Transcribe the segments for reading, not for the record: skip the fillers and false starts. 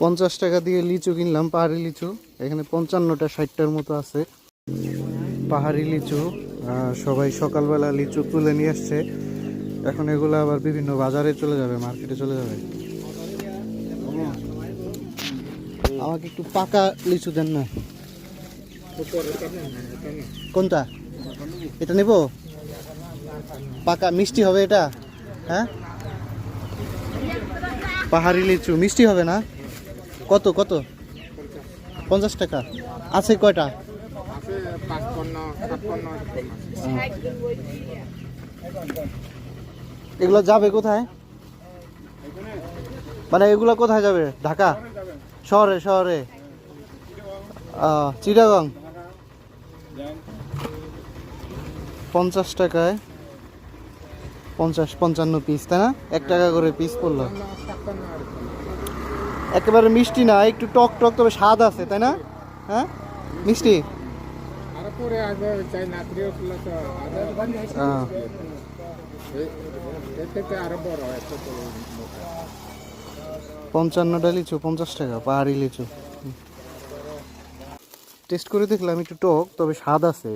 50 টাকা দিয়ে লিচু কিনলাম, পাহাড়ি লিচু। এখানে 55টা 60টার মতো আছে পাহাড়ি লিচু। সবাই সকালবেলা লিচু তুলে নিয়ে আসছে, এখন এগুলো আবার বিভিন্ন বাজারে চলে যাবে, মার্কেটে চলে যাবে। আমাকে একটু পাকা লিচু দেন না। কোনটা? এটা নেব? পাকা মিষ্টি হবে এটা? হ্যাঁ, পাহাড়ি লিচু মিষ্টি হবে না? কত কত? 50 টাকা। আছে কয়টা? এগুলো যাবে কোথায়? মানে এগুলো কোথায় যাবে? ঢাকা শহরে? শহরে চিটাগং। 50 টাকায় 50-55 পিস, তাই না? 1 টাকা করে পিস পড়লো। একেবারে মিষ্টি না, একটু টক টক, তবে স্বাদ আছে, তাই না? হ্যাঁ, মিষ্টি। 55টা লিচু 50 টাকা, পাহাড়ি লিচু। টেস্ট করে দেখলাম একটু টক, তবে স্বাদ আছে।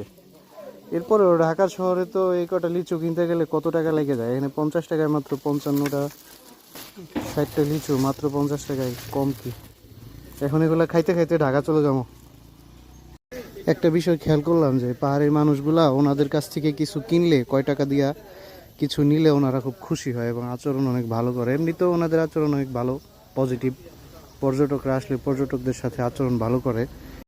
এরপরেও ঢাকা শহরে তো এই কটা লিচু কিনতে গেলে কত টাকা লেগে যায়। এখানে 50 টাকায় মাত্র 55টা 60টা লিচু, মাত্র 50 টাকায়, কম কি? এখন এগুলো খাইতে খাইতে ঢাকা চলে যাবো। একটা বিষয় খেয়াল করলাম যে পাহাড়ের মানুষগুলা ওনাদের কাছ থেকে কিছু কিনলে, কয় টাকা দিয়া কিছু নিলে ওনারা খুব খুশি হয় এবং আচরণ অনেক ভালো করে। এমনিতেও ওনাদের আচরণ অনেক ভালো, পজিটিভ। পর্যটকরা আসলে পর্যটকদের সাথে আচরণ ভালো করে।